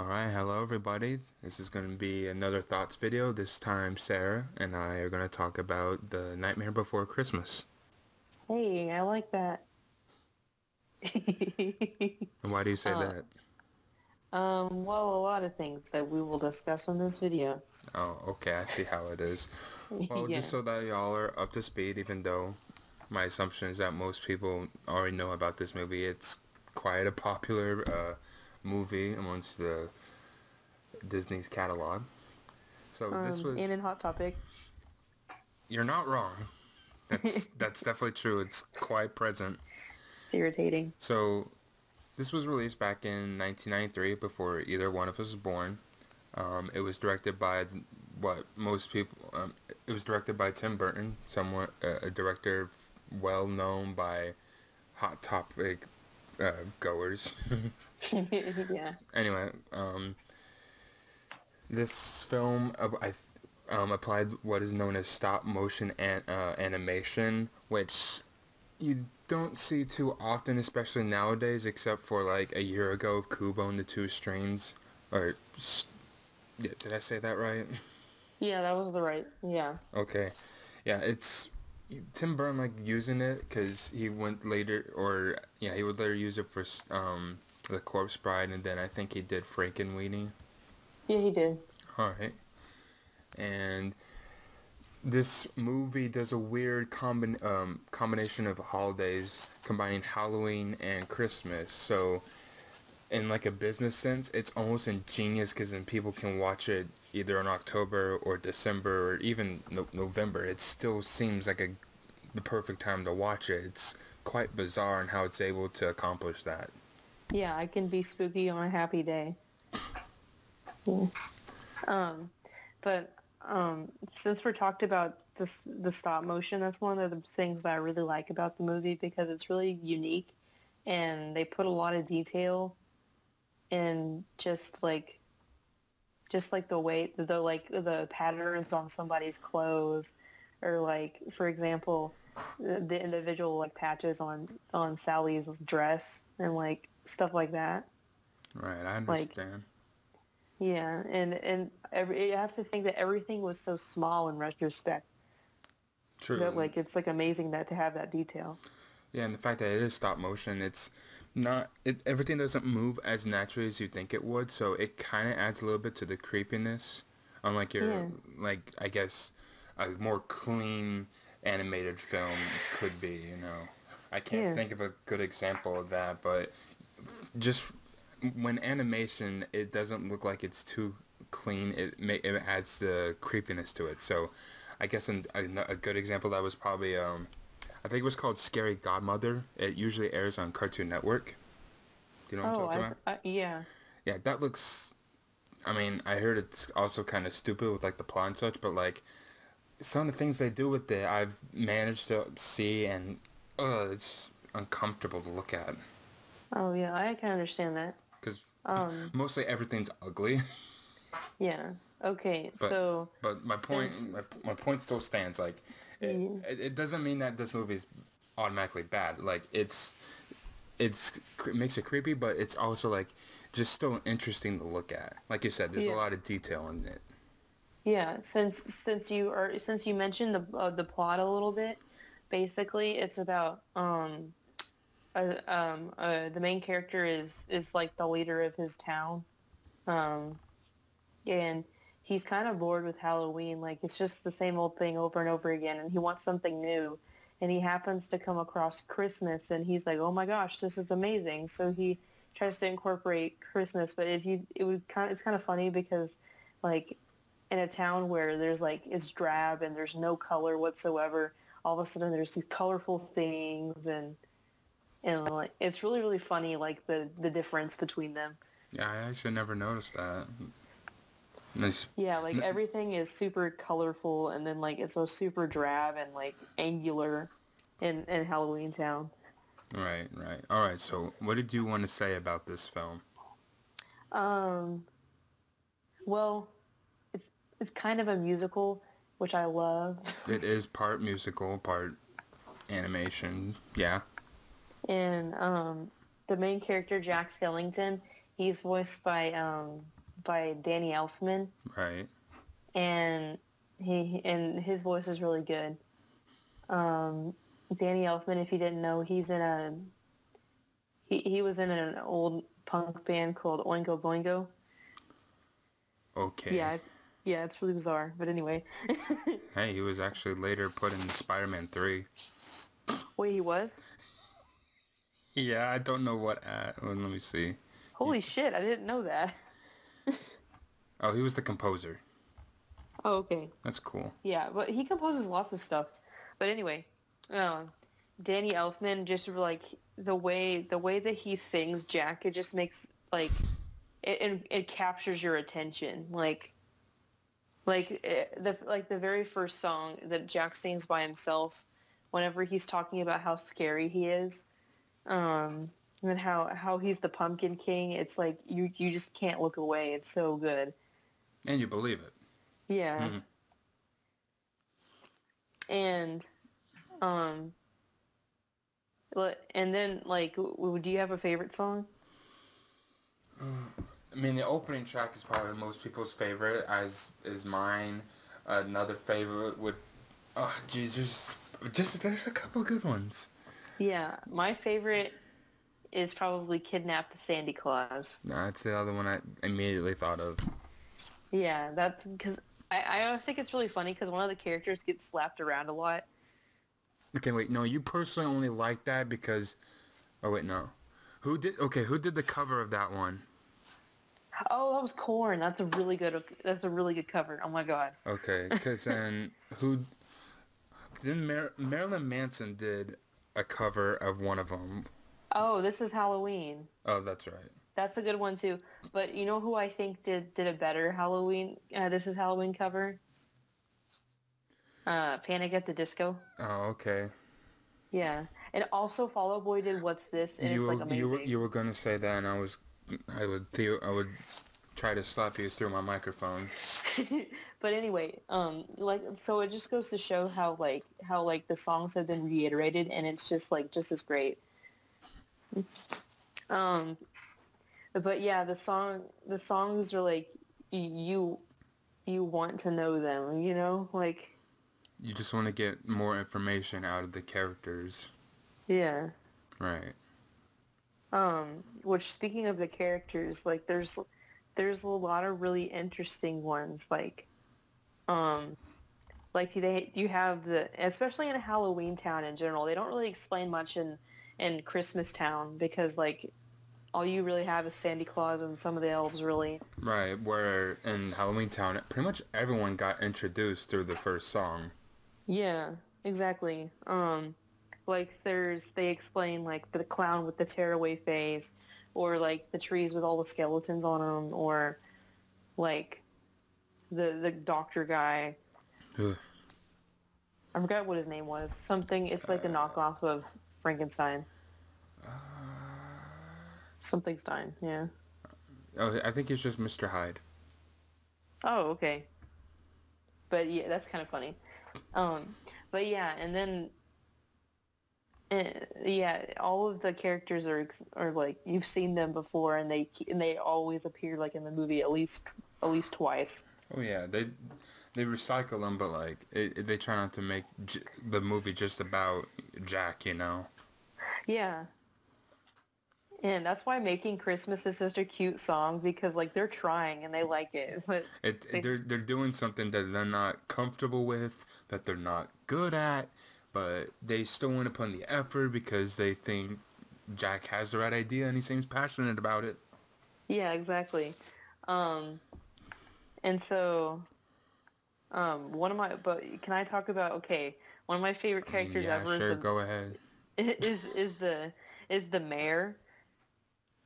Alright, hello everybody. This is going to be another thoughts video. This time Sarah and I are going to talk about The Nightmare Before Christmas. Hey, I like that. And why do you say Uh, that? well, a lot of things that we will discuss in this video. Oh, okay, I see how it is. Well, just Yeah. so that y'all are up to speed, even though my assumption is that most people already know about this movie, it's quite a popular movie amongst the Disney's catalog. So this And was, in Hot Topic. you're not wrong. That's definitely true. It's quite present. It's irritating. So this was released back in 1993 before either one of us was born. It was directed by what most people. It was directed by Tim Burton, somewhat a director well known by Hot Topic goers. Yeah. Anyway, this film applied what is known as stop motion animation, which you don't see too often, especially nowadays, except for like a year ago of Kubo and the Two Strings. Or, yeah, did I say that right? Yeah, that was the right. Yeah. Okay. Yeah, it's Tim Burton like using it because he went later, or yeah, he would later use it for The Corpse Bride, and then I think he did Frankenweenie. Yeah, he did. Alright. And this movie does a weird combination of holidays, combining Halloween and Christmas. So, in like a business sense, it's almost ingenious because then people can watch it either in October or December or even November. It still seems like the perfect time to watch it. It's quite bizarre in how it's able to accomplish that. Yeah, I can be spooky on a happy day. Yeah. But since we're talked about the stop motion, that's one of the things that I really like about the movie because it's really unique and they put a lot of detail in just like the way the patterns on somebody's clothes or like for example the individual like patches on Sally's dress and like stuff like that. Right, I Like understand. yeah, and you have to think that everything was so small in retrospect that True. like it's like amazing that to have that detail. Yeah, and the fact that it is stop motion, it's not everything doesn't move as naturally as you think it would, so it kind of adds a little bit to the creepiness. Unlike your Yeah, like I guess a more clean animated film could be, I can't yeah, think of a good example of that, but just when animation it doesn't look like it's too clean, it adds the creepiness to it. So I guess a good example that was probably I think it was called Scary Godmother. It usually airs on Cartoon Network. Do you know what I'm oh talking about? yeah, Yeah, that looks. I mean, I heard it's also kind of stupid with like the plot and such, but like some of the things they do with it, I've managed to see, and it's uncomfortable to look at oh yeah, I can understand that. because um mostly everything's ugly. yeah, okay, but so but since my point still stands. Like yeah, it doesn't mean that this movie is automatically bad. Like it makes it creepy, but it's also like just still interesting to look at. Like you said, there's a yeah, lot of detail in it. yeah, since you mentioned the plot a little bit, basically it's about the main character is like the leader of his town. Um, and he's kind of bored with Halloween. Like it's just the same old thing over and over again, and he wants something new. And he happens to come across Christmas, and he's like, "Oh my gosh, this is amazing!" So he tries to incorporate Christmas, but it's kind of funny because, like, in a town where there's like it's drab and there's no color whatsoever, all of a sudden there's these colorful things, and like it's really funny, like the difference between them. Yeah, I actually never noticed that. Nice. Yeah, like everything is super colorful and then like it's so super drab and like angular in Halloween Town. Right, right. All right. So, what did you want to say about this film? Um, well, it's kind of a musical, which I love. It is part musical, part animation. Yeah. And the main character, Jack Skellington, He's voiced by Danny Elfman, Right. and his voice is really good. Danny Elfman, if you didn't know, he was in an old punk band called Oingo Boingo. Okay. Yeah, yeah, it's really bizarre, but anyway. Hey, he was actually later put in Spider-Man 3. Wait, he was? Yeah, I don't know what at. Well, let me see. Holy shit, I didn't know that. Oh, he was the composer. Oh, okay. That's cool. Yeah, but he composes lots of stuff. But anyway, Danny Elfman, just like the way that he sings Jack, it just makes like it captures your attention. The very first song that Jack sings by himself, whenever he's talking about how scary he is, and how he's the Pumpkin King, it's like you just can't look away. It's so good. And you believe it. Yeah. Mm-hmm. And um and then like do you have a favorite song? I mean, the opening track is probably most people's favorite, as is mine. Another favorite would, oh, geez, there's a couple good ones. Yeah, my favorite is probably Kidnap the Sandy Claus. No, that's the other one I immediately thought of. Yeah, that's because I think it's really funny because one of the characters gets slapped around a lot. Okay, wait, no, you personally only like that because, oh wait, no. Who did the cover of that one? Oh, that was Korn. That's a really good cover. Oh my god. Okay, because then Marilyn Manson did a cover of one of them. Oh, This Is Halloween. Oh, that's right. That's a good one too. But you know who I think did a better Halloween This Is Halloween cover? Panic at the Disco. Oh, okay. Yeah. And also Fall Out Boy did What's This, and it's like amazing. You were gonna say that, and I would try to slap you through my microphone. But anyway, so it just goes to show how the songs have been reiterated, and it's just as great. But yeah, the songs are like you want to know them, you know, like You just want to get more information out of the characters. yeah. Right. Which, speaking of the characters, like there's a lot of really interesting ones, you have especially in Halloween Town in general, they don't really explain much in Christmas Town because like all you really have is Santa Claus and some of the elves, really. Right, where in Halloween Town, pretty much everyone got introduced through the first song. Yeah, exactly. They explain like the clown with the tearaway face, or like the trees with all the skeletons on them, or like the doctor guy. Ugh. I forgot what his name was. Something. It's like a knockoff of Frankenstein. Something Stein. Yeah. Oh, I think it's just Mr. Hyde. Oh, okay. But yeah, that's kind of funny. But yeah, and then yeah, all of the characters are like you've seen them before, and they always appear like in the movie at least twice. Oh yeah, they recycle them, but like they try not to make the movie just about Jack, you know. Yeah. And that's why Making Christmas is such a cute song, because like they're trying and they like it. But they're doing something that they're not comfortable with, that they're not good at, but they still want to put in the effort because they think Jack has the right idea and he seems passionate about it. Yeah, exactly. And so can I talk about one of my favorite characters Yeah, ever sure, go ahead. is the mayor.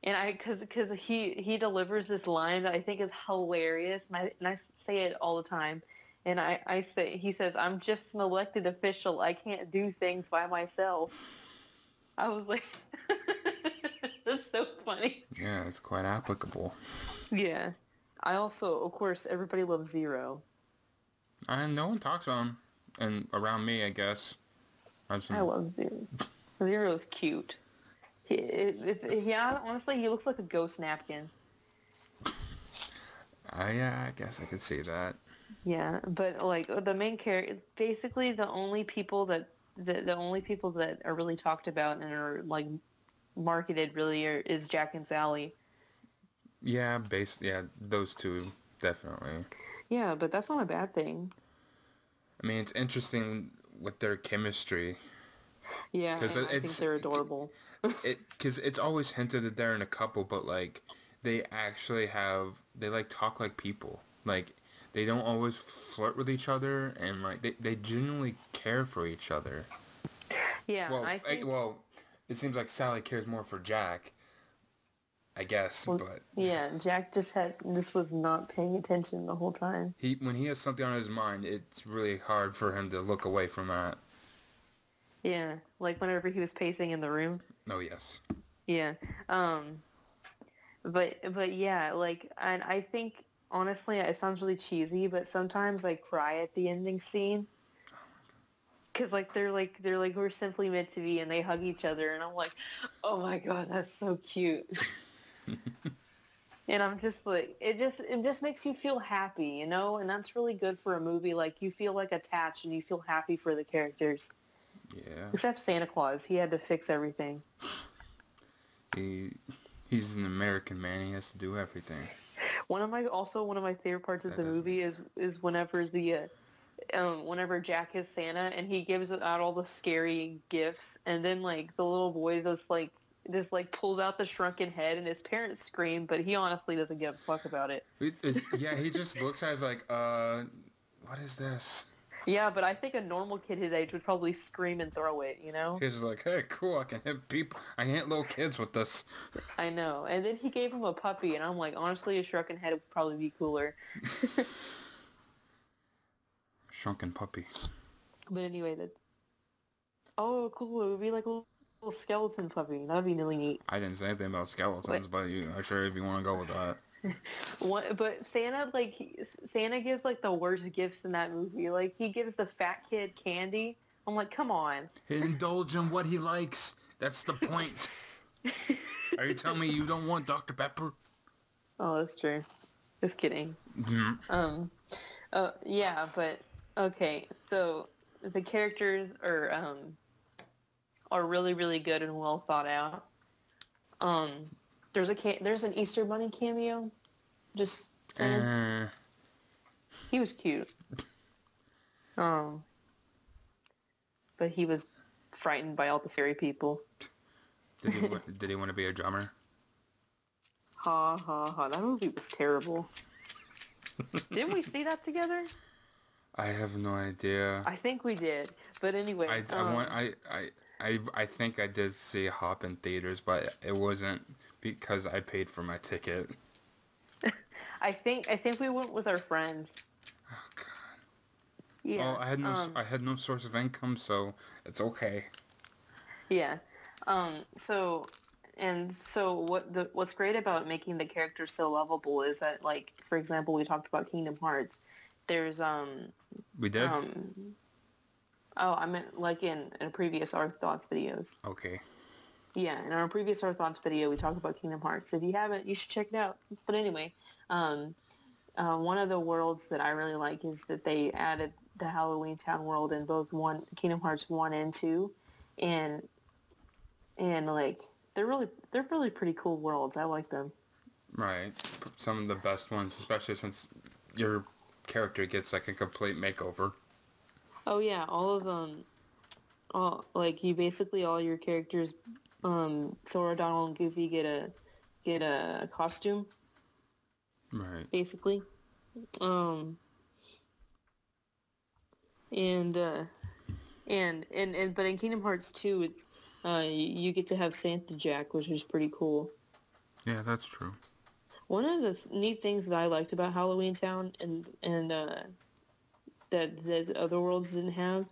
And because he delivers this line that I think is hilarious, and I say it all the time. And he says, "I'm just an elected official. I can't do things by myself." I was like, that's so funny. Yeah, it's quite applicable. Yeah. I also, of course, everybody loves Zero. And no one talks about him, and around me, I guess. I love Zero. Zero's cute. Honestly, he looks like a ghost napkin. Yeah, I guess I could see that. Yeah, but like the main character, basically the only people that are really talked about and are like marketed really is Jack and Sally. Yeah, those two definitely. Yeah, but that's not a bad thing. I mean, it's interesting with their chemistry Yeah, because and I think they're adorable. it's always hinted that they're in a couple, but like they like talk like people. Like they don't always flirt with each other, and like they genuinely care for each other. Yeah, I think Well, it seems like Sally cares more for Jack, I guess, well, but yeah, Jack just was not paying attention the whole time. he when he has something on his mind, it's really hard for him to look away from that. Yeah, like whenever he was pacing in the room. Oh yes. Yeah. Um, but yeah, like, and I think honestly, it sounds really cheesy, but sometimes I cry at the ending scene because like we're simply meant to be, and they hug each other, and I'm like, oh my god, that's so cute. And I'm just like, it just makes you feel happy, you know, and that's really good for a movie. Like you feel like attached and you feel happy for the characters. Yeah. Except Santa Claus, he had to fix everything. He he's an American man. He has to do everything. One of my favorite parts of That the doesn't make movie sense. is whenever Jack is Santa and he gives out all the scary gifts, and then like the little boy just like pulls out the shrunken head, and his parents scream, but he honestly doesn't give a fuck about it. Yeah, he just looks at us like, what is this? Yeah, but I think a normal kid his age would probably scream and throw it, you know? He's just like, hey, cool, I can hit people. I can hit little kids with this. I know. And then he gave him a puppy, and I'm like, honestly, a shrunken head would probably be cooler. Shrunken puppy. But anyway, oh, cool. It would be like a little skeleton puppy. That'd be really neat. I didn't say anything about skeletons, but I'm sure if you want to go with that. But Santa gives like the worst gifts in that movie. Like he gives the fat kid candy. I'm like, come on. Indulge in what he likes. That's the point. Are you telling me you don't want Dr. Pepper? Oh, that's true. Just kidding. Mm. Yeah, but okay. So the characters are really really good and well thought out. Um, there's an Easter Bunny cameo. Just saying, he was cute. Um, but he was frightened by all the scary people. Did he want to be a drummer? Ha ha ha! That movie was terrible. Didn't we see that together? I have no idea. I think we did. But anyway, I think I did see Hop in theaters, but it wasn't because I paid for my ticket. I think we went with our friends. Oh God. Yeah. Oh, I had no source of income, so it's okay. Yeah. So what's great about making the characters so lovable is that, like, for example, we talked about Kingdom Hearts. There's We did? oh, I meant like in a previous Our Thoughts videos. Okay. Yeah, in our previous Our Thoughts video, we talked about Kingdom Hearts. If you haven't, you should check it out. But anyway, one of the worlds that I really like is that they added the Halloween Town world in both Kingdom Hearts 1 and 2, and like they're really pretty cool worlds. I like them. Right. Some of the best ones, especially since your character gets like a complete makeover. Oh yeah, all of them. All like you basically all your characters, Sora, Donald, and Goofy get a costume Right. basically. And but in Kingdom Hearts 2, it's you get to have Santa Jack, which is pretty cool. Yeah, that's true. One of the neat things that I liked about Halloween Town and that other worlds didn't have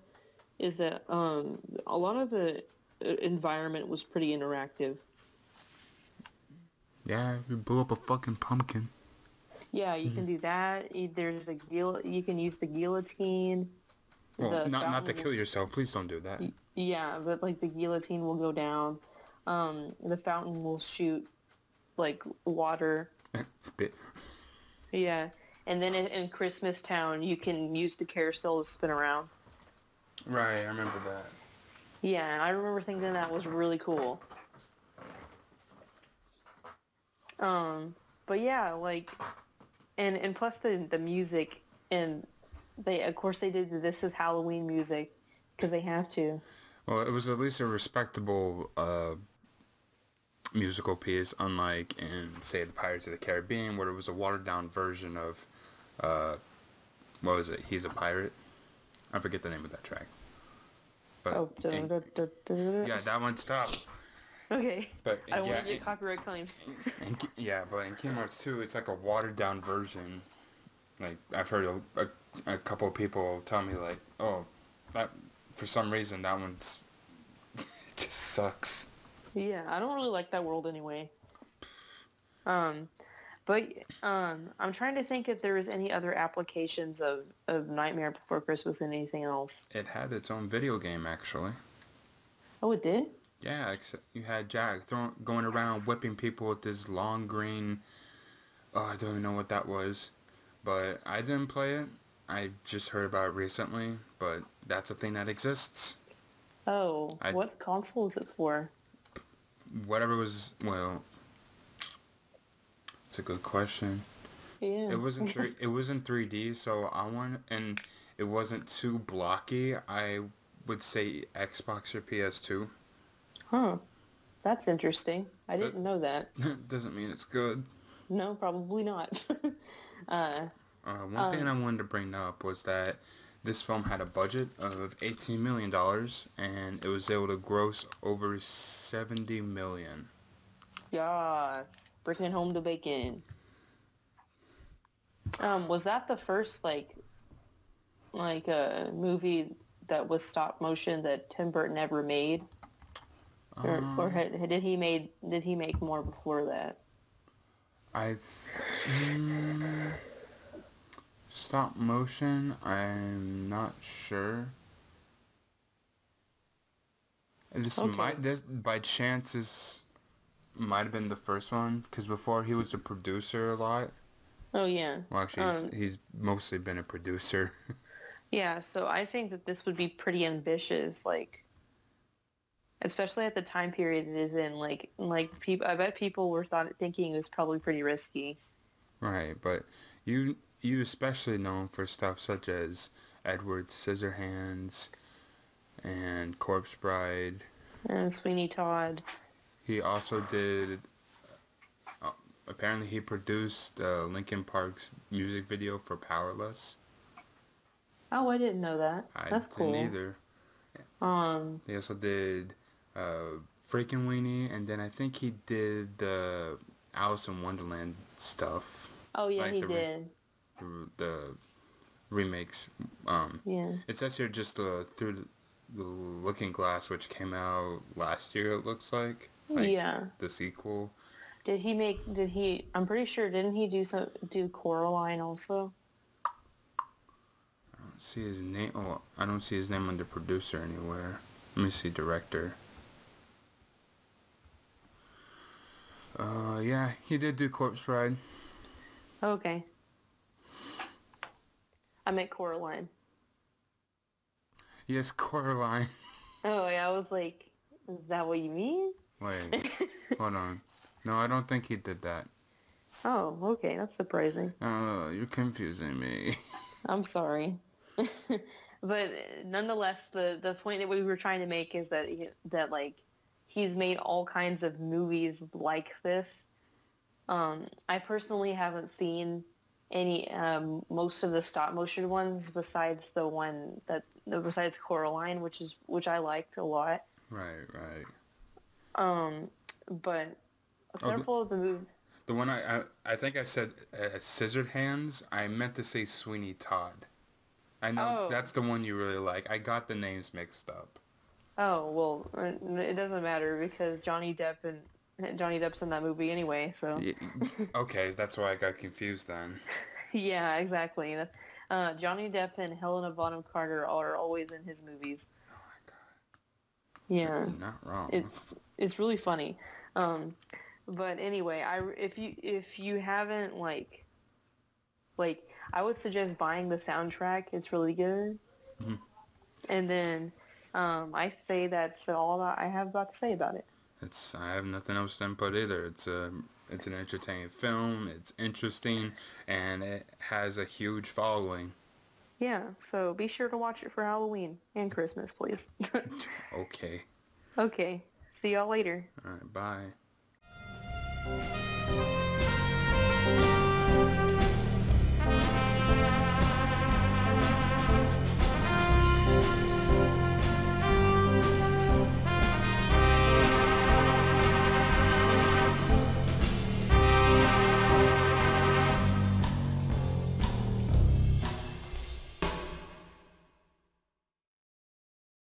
is that a lot of the environment was pretty interactive. Yeah, you blew up a fucking pumpkin. Yeah, you can do that. There's you can use the guillotine. Well, not to kill yourself. Please don't do that. Yeah, but like the guillotine will go down. The fountain will shoot like water. Yeah. And then in Christmas Town, you can use the carousel to spin around. Right, I remember that. Yeah, and I remember thinking that was really cool. Um, but yeah, like, and plus the music, and they, of course, they did This Is Halloween music because they have to. Well, it was at least a respectable musical piece, unlike in, say, the Pirates of the Caribbean, where it was a watered down version of, uh, what was it? He's a Pirate? I forget the name of that track. But, Oh, da, and, da, da, da, da. yeah, that one stopped. Okay. But, I don't yeah, want to get copyright claimed. yeah, but in Kingdom Hearts 2, it's like a watered down version. Like, I've heard a couple of people tell me, like, oh, that, for some reason, that one's, it just sucks. Yeah, I don't really like that world anyway. Um, but I'm trying to think if there was any other applications of Nightmare Before Christmas and anything else. It had its own video game, actually. Oh, it did? Yeah, except you had Jack going around whipping people with this long green. Oh, I don't even know what that was, but I didn't play it. I just heard about it recently, but that's a thing that exists. Oh, I what console is it for? whatever was well, it's a good question. Yeah. It wasn't three. It was in 3D, so I want and it wasn't too blocky. I would say Xbox or PS2. Huh. That's interesting. I But didn't know that. doesn't mean it's good. No, probably not. uh, One thing I wanted to bring up was that this film had a budget of $18 million dollars, and it was able to gross over 70 million. yes. Bringing it home to bacon. Was that the first like a movie that was stop motion that Tim Burton ever made, did he make more before that? I stop motion. I'm not sure. Okay. This by chance is might have been the first one because before he was a producer a lot. Oh yeah. Well, actually, he's mostly been a producer. Yeah. So I think that this would be pretty ambitious, like especially at the time period it is in. Like people, I bet people were thinking it was probably pretty risky. Right, but you especially known for stuff such as Edward Scissorhands and Corpse Bride. And Sweeney Todd. He also did. Uh, Apparently, he produced Linkin Park's music video for Powerless. Oh, I didn't know that. I That's didn't cool. either. Um. He also did Freaking Weenie, and then I think he did the Alice in Wonderland stuff, Oh yeah, like he did. the remakes. Yeah. It says here just through the Looking Glass, which came out last year. It looks like Yeah. the sequel. Did he, I'm pretty sure, didn't he do Coraline also? I don't see his name. Oh, I don't see his name under producer anywhere. Let me see director. Yeah, he did do Corpse Bride. Okay. I meant Coraline. Yes, Coraline. Oh, yeah, I was like, is that what you mean? Wait, hold on. No, I don't think he did that. Oh, okay, that's surprising. Oh, you're confusing me. I'm sorry. But nonetheless, the point that we were trying to make is that like he's made all kinds of movies like this. I personally haven't seen any most of the stop motion ones besides Coraline, which I liked a lot. Right, right. But Oh, several of the movies. the one I think I said Scissored Hands. I meant to say Sweeney Todd. I know Oh, that's the one you really like. I got the names mixed up. oh well, it doesn't matter because Johnny Depp's in that movie anyway. So Y- Okay, that's why I got confused then. yeah, exactly. Johnny Depp and Helena Bonham Carter are always in his movies. Oh my Yeah, god, not it wrong. it's really funny. Um, but anyway, if you haven't like Like, I would suggest buying the soundtrack. It's really good. Mm-hmm. And then I say that's all that I have got to say about it. I have nothing else to input either. It's an entertaining film. It's interesting, and it has a huge following. Yeah, so be sure to watch it for Halloween and Christmas, please. Okay. Okay, see y'all later. All right. Bye.